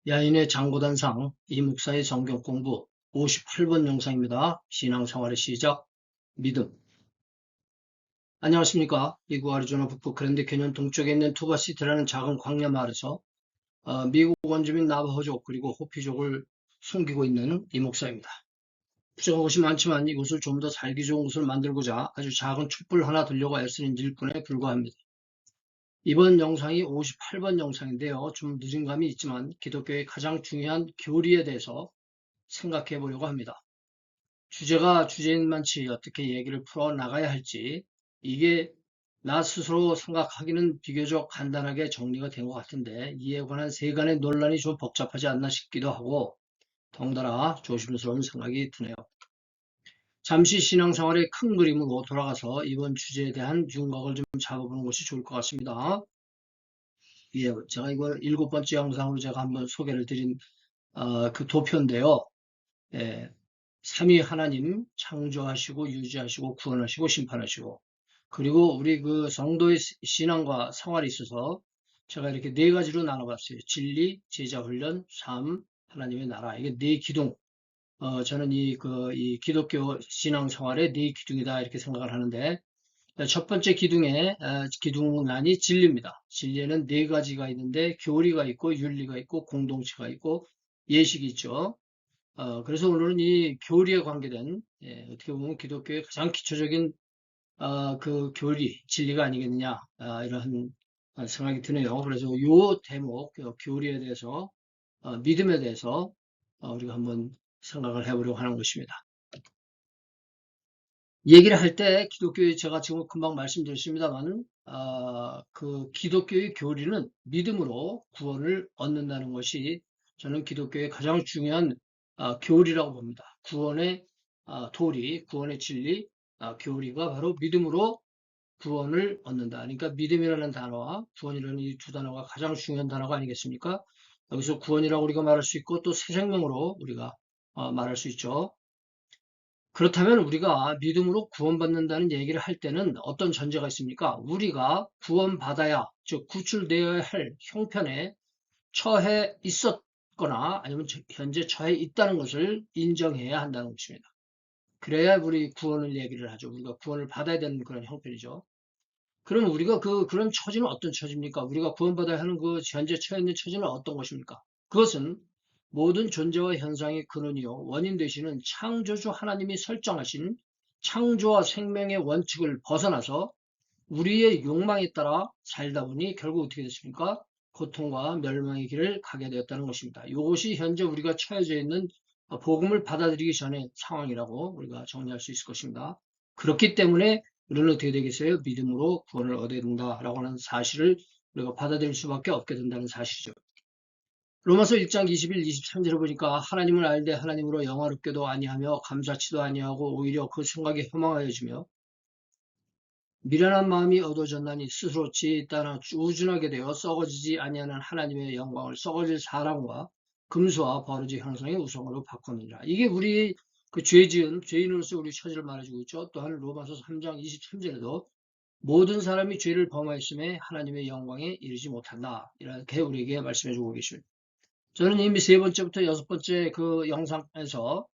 야인의 장고단상 이목사의 성경 공부 58번 영상입니다. 신앙생활의 시작, 믿음. 안녕하십니까. 미국 아리조나 북부 그랜드 캐년 동쪽에 있는 투바시티라는 작은 광야 마을에서 미국 원주민 나바호족 그리고 호피족을 섬기고 있는 이목사입니다. 부족한 것이 많지만 이곳을 좀 더 살기 좋은 곳을 만들고자 아주 작은 촛불 하나 들려고 애쓰는 일꾼에 불과합니다. 이번 영상이 58번 영상인데요. 좀 늦은 감이 있지만 기독교의 가장 중요한 교리에 대해서 생각해 보려고 합니다. 주제가 주제인만치 어떻게 얘기를 풀어나가야 할지 이게 나 스스로 생각하기는 비교적 간단하게 정리가 된 것 같은데 이에 관한 세간의 논란이 좀 복잡하지 않나 싶기도 하고 덩달아 조심스러운 생각이 드네요. 잠시 신앙생활의 큰 그림으로 돌아가서 이번 주제에 대한 윤곽을 좀 잡아보는 것이 좋을 것 같습니다. 예, 제가 이거 7번째 영상으로 제가 한번 소개를 드린 그 도표인데요. 예, 삼위 하나님 창조하시고 유지하시고 구원하시고 심판하시고 그리고 우리 그 성도의 신앙과 생활에 있어서 제가 이렇게 네 가지로 나눠봤어요. 진리, 제자 훈련, 삶, 하나님의 나라. 이게 네 기둥. 저는 이 기독교 신앙 생활의 네 기둥이다 이렇게 생각을 하는데 첫 번째 기둥란이 진리입니다. 진리에는 네 가지가 있는데 교리가 있고 윤리가 있고 공동체가 있고 예식이 있죠. 그래서 오늘은 이 교리에 관계된, 어떻게 보면 기독교의 가장 기초적인, 그 교리, 진리가 아니겠느냐, 이런 생각이 드네요. 그래서 요 대목, 교리에 대해서, 믿음에 대해서, 우리가 한번 생각을 해보려고 하는 것입니다. 얘기를 할 때 기독교의 제가 지금 금방 말씀드렸습니다만, 그 기독교의 교리는 믿음으로 구원을 얻는다는 것이 저는 기독교의 가장 중요한 교리라고 봅니다. 구원의 도리, 구원의 진리, 교리가 바로 믿음으로 구원을 얻는다. 그러니까 믿음이라는 단어와 구원이라는 이 두 단어가 가장 중요한 단어가 아니겠습니까? 여기서 구원이라고 우리가 말할 수 있고 또 새 생명으로 우리가 말할 수 있죠. 그렇다면 우리가 믿음으로 구원받는다는 얘기를 할 때는 어떤 전제가 있습니까? 우리가 구원받아야, 즉 구출되어야 할 형편에 처해 있었거나 아니면 현재 처해 있다는 것을 인정해야 한다는 것입니다. 그래야 우리 구원을 얘기를 하죠. 우리가 구원을 받아야 되는 그런 형편이죠. 그럼 우리가 그런 처지는 어떤 처지입니까? 우리가 구원받아야 하는 그 현재 처해 있는 처지는 어떤 것입니까? 그것은 모든 존재와 현상의 근원이요 원인 되시는 창조주 하나님이 설정하신 창조와 생명의 원칙을 벗어나서 우리의 욕망에 따라 살다 보니 결국 어떻게 됐습니까? 고통과 멸망의 길을 가게 되었다는 것입니다. 이것이 현재 우리가 처해져 있는 복음을 받아들이기 전의 상황이라고 우리가 정리할 수 있을 것입니다. 그렇기 때문에 우리는 어떻게 되겠어요? 믿음으로 구원을 얻어야 된다라고 하는 사실을 우리가 받아들일 수밖에 없게 된다는 사실이죠. 로마서 1장 21, 23절을 보니까 하나님을 알되 하나님으로 영화롭게도 아니하며 감사치도 아니하고 오히려 그 생각이 허망하여지며 미련한 마음이 얻어졌나니 스스로 지혜에 따라 우준하게 되어 썩어지지 아니하는 하나님의 영광을 썩어질 사람과 금수와 버러지 형상의 우상으로 바꾸느니라. 이게 우리 그 죄인으로서 우리 처지를 말해주고 있죠. 또한 로마서 3장 23절에도 모든 사람이 죄를 범하였음에 하나님의 영광에 이르지 못한다. 이렇게 우리에게 말씀해주고 계십니다. 저는 이미 세 번째부터 여섯 번째 그 영상에서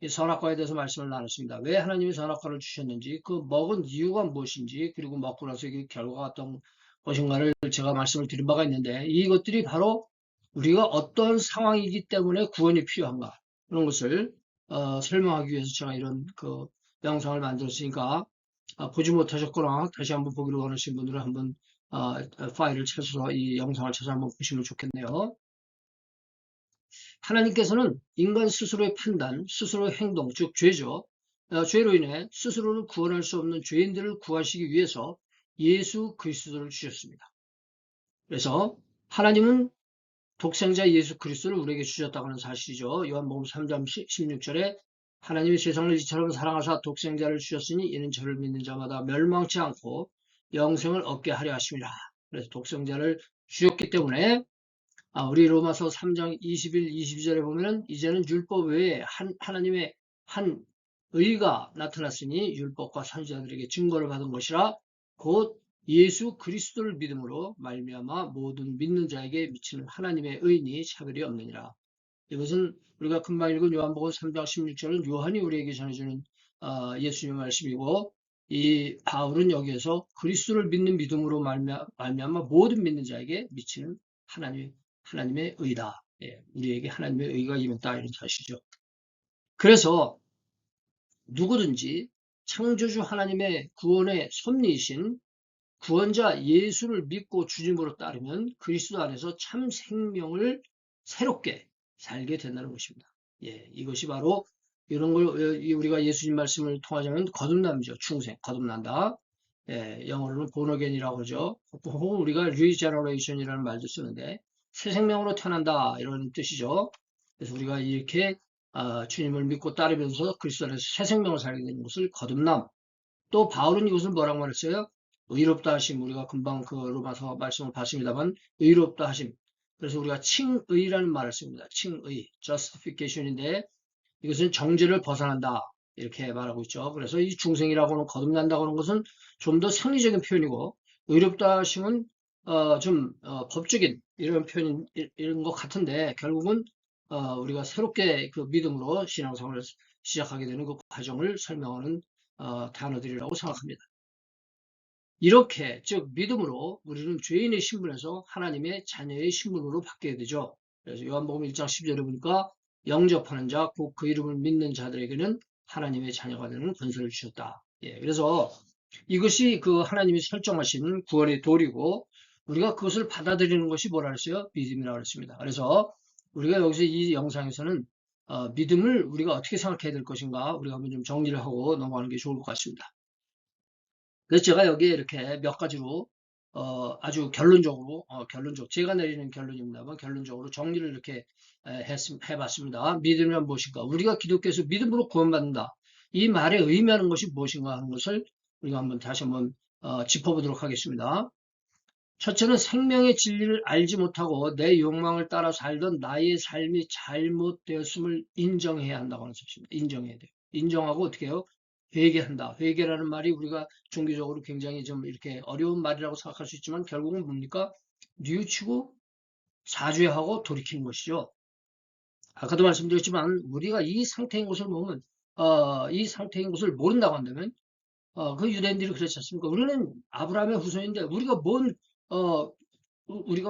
이 선악과에 대해서 말씀을 나눴습니다. 왜 하나님이 선악과를 주셨는지, 그 먹은 이유가 무엇인지, 그리고 먹고 나서 이 결과가 어떤 것인가를 제가 말씀을 드린 바가 있는데, 이것들이 바로 우리가 어떤 상황이기 때문에 구원이 필요한가, 그런 것을 설명하기 위해서 제가 이런 그 영상을 만들었으니까, 보지 못하셨거나 다시 한번 보기를 원하시는 분들은 한번 파일을 찾아서 이 영상을 찾아 한번 보시면 좋겠네요. 하나님께서는 인간 스스로의 판단, 스스로의 행동, 즉 죄죠. 죄로 인해 스스로는 구원할 수 없는 죄인들을 구하시기 위해서 예수 그리스도를 주셨습니다. 그래서 하나님은 독생자 예수 그리스도를 우리에게 주셨다고 하는 사실이죠. 요한복음 3장 16절에 하나님이 세상을 이처럼 사랑하사 독생자를 주셨으니 이는 저를 믿는 자마다 멸망치 않고 영생을 얻게 하려 하심이라. 그래서 독생자를 주셨기 때문에 우리 로마서 3장 21, 22절에 보면은 이제는 율법 외에 하나님의 한 의가 나타났으니 율법과 선지자들에게 증거를 받은 것이라 곧 예수 그리스도를 믿음으로 말미암아 모든 믿는 자에게 미치는 하나님의 의인이 차별이 없느니라. 이것은 우리가 금방 읽은 요한복음 3장 16절은 요한이 우리에게 전해주는 예수님의 말씀이고, 이 바울은 여기에서 그리스도를 믿는 믿음으로 말미암아 모든 믿는 자에게 미치는 하나님의 의다. 예, 우리에게 하나님의 의가 임했다 이런 사실이죠. 그래서 누구든지 창조주 하나님의 구원의 섭리이신 구원자 예수를 믿고 주님으로 따르면 그리스도 안에서 참 생명을 새롭게 살게 된다는 것입니다. 예, 이것이 바로 이런 걸 우리가 예수님 말씀을 통하자면 거듭남이죠. 충생, 거듭난다. 예, 영어로는 born again이라고 하죠. 혹은 우리가 regeneration이라는 말도 쓰는데 새 생명으로 태어난다 이런 뜻이죠. 그래서 우리가 이렇게 주님을 믿고 따르면서 그리스도 안에서 새 생명을 살게 되는 것을 거듭남. 또 바울은 이것을 뭐라고 말했어요? 의롭다 하심. 우리가 금방 그 로마서 말씀을 봤습니다만 의롭다 하심. 그래서 우리가 칭의라는 말을 씁니다. 칭의, justification인데 이것은 정죄를 벗어난다 이렇게 말하고 있죠. 그래서 이 중생이라고는 거듭난다고 하는 것은 좀 더 상리적인 표현이고, 의롭다 하심은 좀 법적인 이런 표현인 이런 것 같은데, 결국은 우리가 새롭게 그 믿음으로 신앙생활을 시작하게 되는 그 과정을 설명하는 단어들이라고 생각합니다. 이렇게 즉 믿음으로 우리는 죄인의 신분에서 하나님의 자녀의 신분으로 바뀌게 되죠. 그래서 요한복음 1장 10절에 보니까 영접하는 자, 곧 그 이름을 믿는 자들에게는 하나님의 자녀가 되는 권세를 주셨다. 예, 그래서 이것이 그 하나님이 설정하신 구원의 도리고, 우리가 그것을 받아들이는 것이 뭐라 그랬어요? 믿음이라고 했습니다. 그래서 우리가 여기서 이 영상에서는 믿음을 우리가 어떻게 생각해야 될 것인가, 우리가 한번 좀 정리를 하고 넘어가는 게 좋을 것 같습니다. 그래서 제가 여기에 이렇게 몇 가지로 아주 결론적으로 제가 내리는 결론입니다만 결론적으로 정리를 이렇게 해봤습니다. 믿음이란 무엇인가? 우리가 기독교에서 믿음으로 구원받는다. 이 말에 의미하는 것이 무엇인가 하는 것을 우리가 한번 다시 한번 짚어보도록 하겠습니다. 첫째는 생명의 진리를 알지 못하고 내 욕망을 따라 살던 나의 삶이 잘못되었음을 인정해야 한다고 하는 것입니다. 인정해야 돼요. 인정하고 어떻게 해요? 회개한다. 회개라는 말이 우리가 종교적으로 굉장히 좀 이렇게 어려운 말이라고 생각할 수 있지만 결국은 뭡니까? 뉘우치고 사죄하고 돌이키는 것이죠. 아까도 말씀드렸지만 우리가 이 상태인 것을 보면 이 상태인 것을 모른다고 한다면 그 유대인들이 그렇지 않습니까? 우리는 아브라함의 후손인데 우리가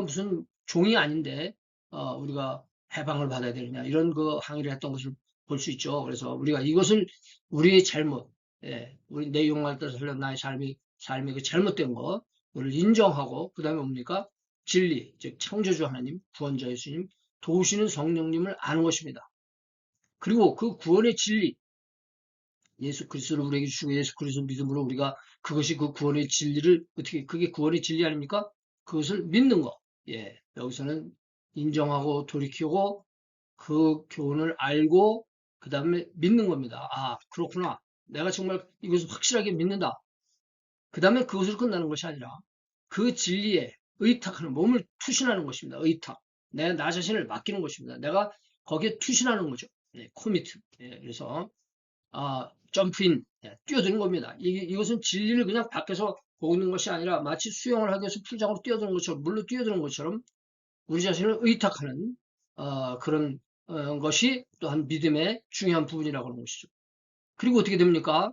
무슨 종이 아닌데 우리가 해방을 받아야 되느냐 이런 그 항의를 했던 것을 볼 수 있죠. 그래서 우리가 이것을 우리의 잘못, 우리 내 욕망을 따라서 흘러 나의 삶의 그 잘못된 것을 인정하고 그 다음에 뭡니까? 진리, 즉 창조주 하나님, 구원자 예수님, 도우시는 성령님을 아는 것입니다. 그리고 그 구원의 진리, 예수 그리스도를 우리에게 주시고 예수 그리스도 믿음으로 우리가 그것이 그 구원의 진리를 어떻게 그게 구원의 진리 아닙니까? 그것을 믿는 거. 예, 여기서는 인정하고 돌이키고 그 교훈을 알고 그 다음에 믿는 겁니다. 아, 그렇구나. 내가 정말 이것을 확실하게 믿는다. 그 다음에 그것으로 끝나는 것이 아니라 그 진리에 의탁하는 몸을 투신하는 것입니다. 의탁. 나 자신을 맡기는 것입니다. 내가 거기에 투신하는 거죠. 네, 코미트. 예, 그래서 점프인, 뛰어드는 겁니다. 이것은 진리를 그냥 밖에서 보고 있는 것이 아니라 마치 수영을 하기 위해서 풀장으로 뛰어드는 것처럼, 물로 뛰어드는 것처럼 우리 자신을 의탁하는 그런 것이 또한 믿음의 중요한 부분이라고 하는 것이죠. 그리고 어떻게 됩니까?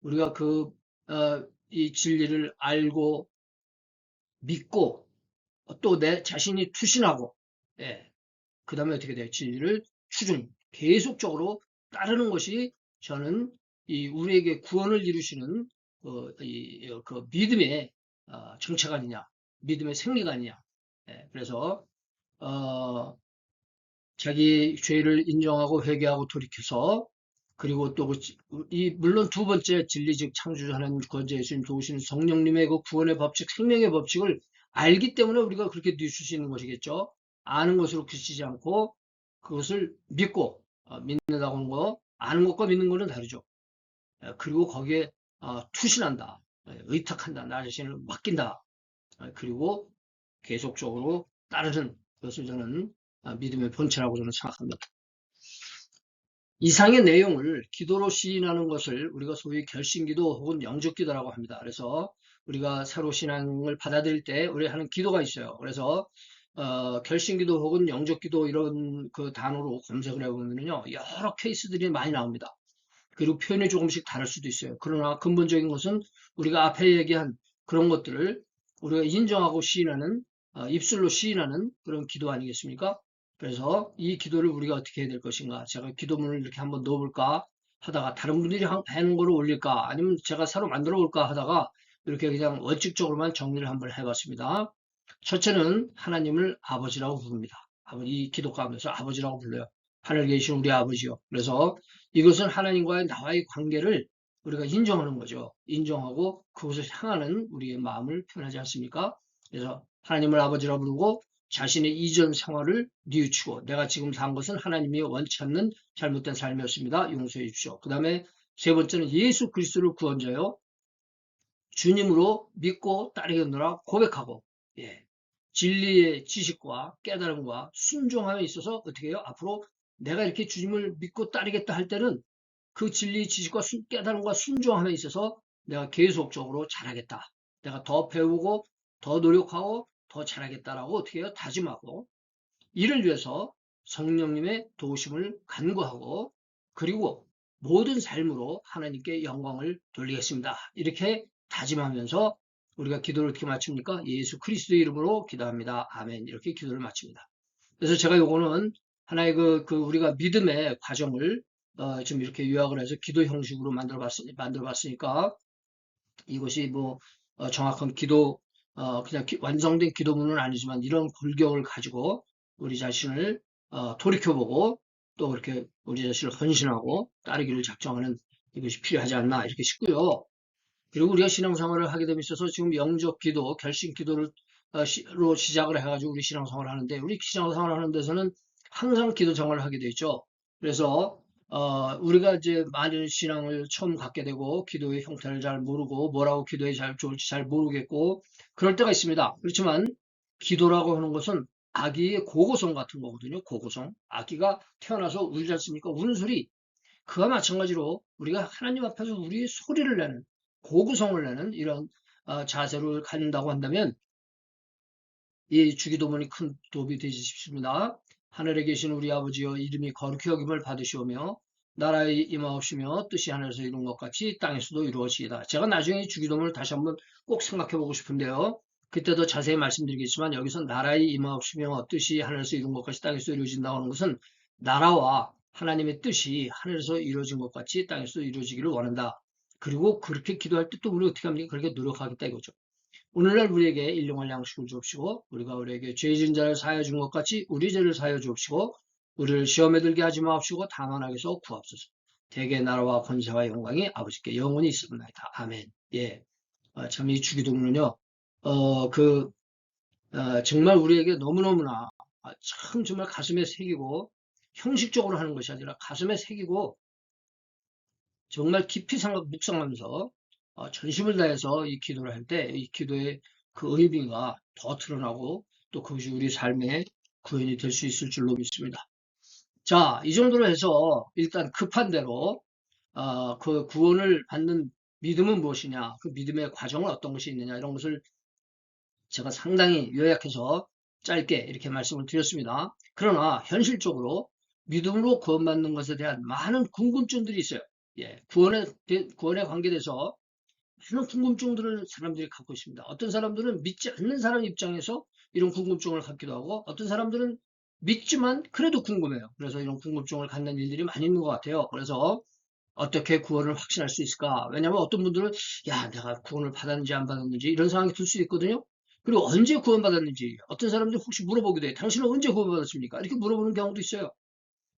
우리가 이 진리를 알고 믿고 또 내 자신이 투신하고, 예, 그 다음에 어떻게 돼요? 진리를 계속적으로 따르는 것이 저는 우리에게 구원을 이루시는 그 믿음의 정체가 아니냐, 믿음의 생리가 아니냐. 예, 그래서 자기 죄를 인정하고 회개하고 돌이켜서 그리고 또 물론 두 번째 진리 즉 창조하는 구원자 예수님 도우시는 성령님의 그 구원의 법칙, 생명의 법칙을 알기 때문에 우리가 그렇게 뉘실 수 있는 것이겠죠. 아는 것으로 그치지 않고 그것을 믿고 믿는다고 하는 거, 아는 것과 믿는 것은 다르죠. 그리고 거기에 투신한다, 의탁한다, 나 자신을 맡긴다, 그리고 계속적으로 따르는 것을 저는 믿음의 본체라고 저는 생각합니다. 이상의 내용을 기도로 시인하는 것을 우리가 소위 결신기도 혹은 영적기도라고 합니다. 그래서 우리가 새로 신앙을 받아들일 때 우리 하는 기도가 있어요. 그래서 결신기도 혹은 영접기도 이런 그 단어로 검색을 해보면요, 여러 케이스들이 많이 나옵니다. 그리고 표현이 조금씩 다를 수도 있어요. 그러나 근본적인 것은 우리가 앞에 얘기한 그런 것들을 우리가 인정하고 시인하는, 입술로 시인하는 그런 기도 아니겠습니까? 그래서 이 기도를 우리가 어떻게 해야 될 것인가? 제가 기도문을 이렇게 한번 넣어볼까 하다가 다른 분들이 하는 거를 올릴까? 아니면 제가 새로 만들어 볼까 하다가 이렇게 그냥 원칙적으로만 정리를 한번 해봤습니다. 첫째는 하나님을 아버지라고 부릅니다. 이 기도 가운데서 아버지라고 불러요. 하늘에 계신 우리 아버지요. 그래서 이것은 하나님과의 나와의 관계를 우리가 인정하는 거죠. 인정하고 그것을 향하는 우리의 마음을 표현하지 않습니까? 그래서 하나님을 아버지라 부르고 자신의 이전 생활을 뉘우치고 내가 지금 산 것은 하나님이 원치 않는 잘못된 삶이었습니다. 용서해 주십시오. 그 다음에 세 번째는 예수 그리스도를 구원자요. 주님으로 믿고 따르겠노라 고백하고, 예, 진리의 지식과 깨달음과 순종함에 있어서 어떻게 해요? 앞으로 내가 이렇게 주님을 믿고 따르겠다 할 때는 그 진리 지식과 깨달음과 순종함에 있어서 내가 계속적으로 잘하겠다. 내가 더 배우고 더 노력하고 더 잘하겠다라고 어떻게 해요? 다짐하고 이를 위해서 성령님의 도우심을 간구하고 그리고 모든 삶으로 하나님께 영광을 돌리겠습니다. 이렇게 다짐하면서 우리가 기도를 어떻게 마칩니까? 예수 그리스도의 이름으로 기도합니다. 아멘. 이렇게 기도를 마칩니다. 그래서 제가 요거는 하나의 우리가 믿음의 과정을 좀 이렇게 요약을 해서 기도 형식으로 만들어 봤으니까 이것이 뭐 정확한 기도 그냥 완성된 기도문은 아니지만 이런 골격을 가지고 우리 자신을 돌이켜보고 또 그렇게 우리 자신을 헌신하고 따르기를 작정하는 이것이 필요하지 않나 이렇게 싶고요. 그리고 우리가 신앙생활을 하게 됨에 있어서 지금 영접 기도, 결심 기도를 로 시작을 해가지고 우리 신앙생활을 하는데 우리 신앙생활을 하는 데서는 항상 기도 생활을 하게 되어 있죠. 그래서 우리가 이제 많은 신앙을 처음 갖게 되고 기도의 형태를 잘 모르고 뭐라고 기도해 잘 좋을지 잘 모르겠고 그럴 때가 있습니다. 그렇지만 기도라고 하는 것은 아기의 고고성 같은 거거든요. 고고성. 아기가 태어나서 울지 않습니까? 우는 소리. 그와 마찬가지로 우리가 하나님 앞에서 우리의 소리를 내는 고구성을 내는 이런 자세를 갖는다고 한다면 이 주기도문이 큰 도움이 되지 싶습니다. 하늘에 계신 우리 아버지여 이름이 거룩히 여김을 받으시오며 나라의 임하옵시며 뜻이 하늘에서 이룬 것 같이 땅에서도 이루어지이다. 제가 나중에 주기도문을 다시 한번 꼭 생각해 보고 싶은데요. 그때도 자세히 말씀드리겠지만 여기서 나라의 임하옵시며 뜻이 하늘에서 이룬 것 같이 땅에서 이루어진다고 하는 것은 나라와 하나님의 뜻이 하늘에서 이루어진 것 같이 땅에서 이루어지기를 원한다. 그리고 그렇게 기도할 때 또 우리 어떻게 합니까? 그렇게 노력하겠다 이거죠. 오늘날 우리에게 일용할 양식을 주옵시고 우리가 우리에게 죄진 자를 사하여 준 것 같이 우리 죄를 사하여 주옵시고 우리를 시험에 들게 하지 마옵시고 다만 악에서 구하옵소서. 대개 나라와 권세와 영광이 아버지께 영원히 있습니다. 아멘. 예, 참 이 주기도문은요. 정말 우리에게 너무너무나 참 정말 가슴에 새기고 형식적으로 하는 것이 아니라 가슴에 새기고 정말 깊이 묵상하면서 전심을 다해서 이 기도를 할 때 이 기도의 그 의미가 더 드러나고 또 그것이 우리 삶의 구현이 될 수 있을 줄로 믿습니다. 자, 이 정도로 해서 일단 급한 대로 그 구원을 받는 믿음은 무엇이냐, 그 믿음의 과정은 어떤 것이 있느냐 이런 것을 제가 상당히 요약해서 짧게 이렇게 말씀을 드렸습니다. 그러나 현실적으로 믿음으로 구원받는 것에 대한 많은 궁금증들이 있어요. 예, 구원에 관계돼서 많은 궁금증들을 사람들이 갖고 있습니다. 어떤 사람들은 믿지 않는 사람 입장에서 이런 궁금증을 갖기도 하고 어떤 사람들은 믿지만 그래도 궁금해요. 그래서 이런 궁금증을 갖는 일들이 많이 있는 것 같아요. 그래서 어떻게 구원을 확신할 수 있을까? 왜냐하면 어떤 분들은 야, 내가 구원을 받았는지 안 받았는지 이런 상황이 들 수 있거든요. 그리고 언제 구원받았는지 어떤 사람들이 혹시 물어보기도 해. 당신은 언제 구원받았습니까? 이렇게 물어보는 경우도 있어요.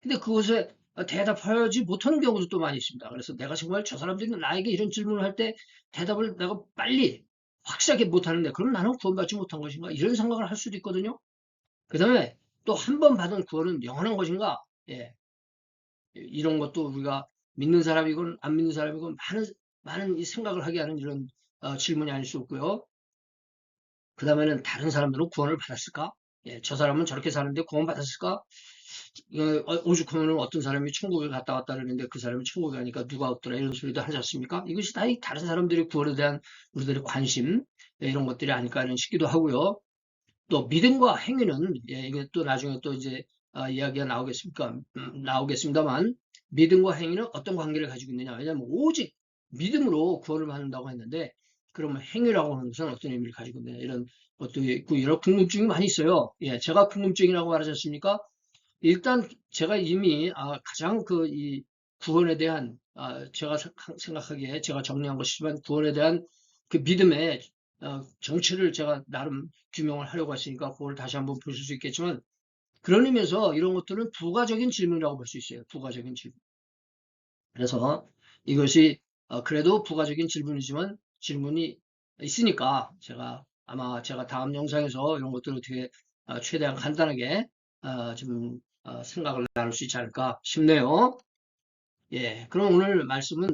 근데 그것에 대답하지 못하는 경우도 또 많이 있습니다. 그래서 내가 정말 저 사람들이 나에게 이런 질문을 할 때 대답을 내가 빨리 확실하게 못하는데 그럼 나는 구원받지 못한 것인가? 이런 생각을 할 수도 있거든요. 그 다음에 또 한 번 받은 구원은 영원한 것인가? 예, 이런 것도 우리가 믿는 사람이건 안 믿는 사람이건 많은 이 생각을 하게 하는 이런 질문이 아닐 수 없고요. 그 다음에는 다른 사람들은 구원을 받았을까? 예, 저 사람은 저렇게 사는데 구원 받았을까? 오죽하면 어떤 사람이 천국에 갔다 왔다 그러는데 그 사람이 천국에 가니까 누가 없더라 이런 소리도 하지 않습니까? 이것이 다 이 다른 사람들의 구원에 대한 우리들의 관심 이런 것들이 아닐까 하는 싶기도 하고요. 또 믿음과 행위는 이게 또 나중에 또 이제 이야기가 나오겠습니다만 믿음과 행위는 어떤 관계를 가지고 있느냐? 왜냐하면 오직 믿음으로 구원을 받는다고 했는데 그러면 행위라고 하는 것은 어떤 의미를 가지고 있느냐? 이런 것도 있고 여러 궁금증이 많이 있어요. 예, 제가 궁금증이라고 말하지 않습니까? 일단 제가 이미 가장 그 이 구원에 대한 제가 생각하기에 제가 정리한 것이지만 구원에 대한 그 믿음의 정체를 제가 나름 규명을 하려고 했으니까 그걸 다시 한번 보실 수 있겠지만 그런 의미에서 이런 것들은 부가적인 질문이라고 볼 수 있어요. 부가적인 질문. 그래서 이것이 그래도 부가적인 질문이지만 질문이 있으니까 제가 다음 영상에서 이런 것들을 어떻게 최대한 간단하게 좀 생각을 나눌 수 있지 않을까 싶네요. 예, 그럼 오늘 말씀은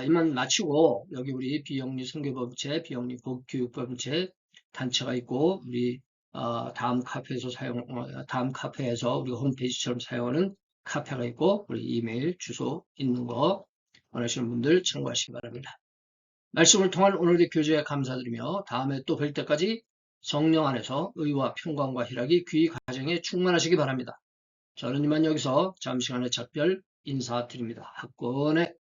이만 마치고 여기 우리 비영리 선교법체, 비영리 교육법체 단체가 있고 우리 다음 카페에서 우리가 홈페이지처럼 사용하는 카페가 있고 우리 이메일 주소 있는 거 원하시는 분들 참고하시기 바랍니다. 말씀을 통한 오늘의 교제에 감사드리며 다음에 또 뵐 때까지 성령 안에서 의와 평강과 희락이 귀 가정에 충만하시기 바랍니다. 저는 이만 여기서 잠시간의 작별 인사드립니다. 학권의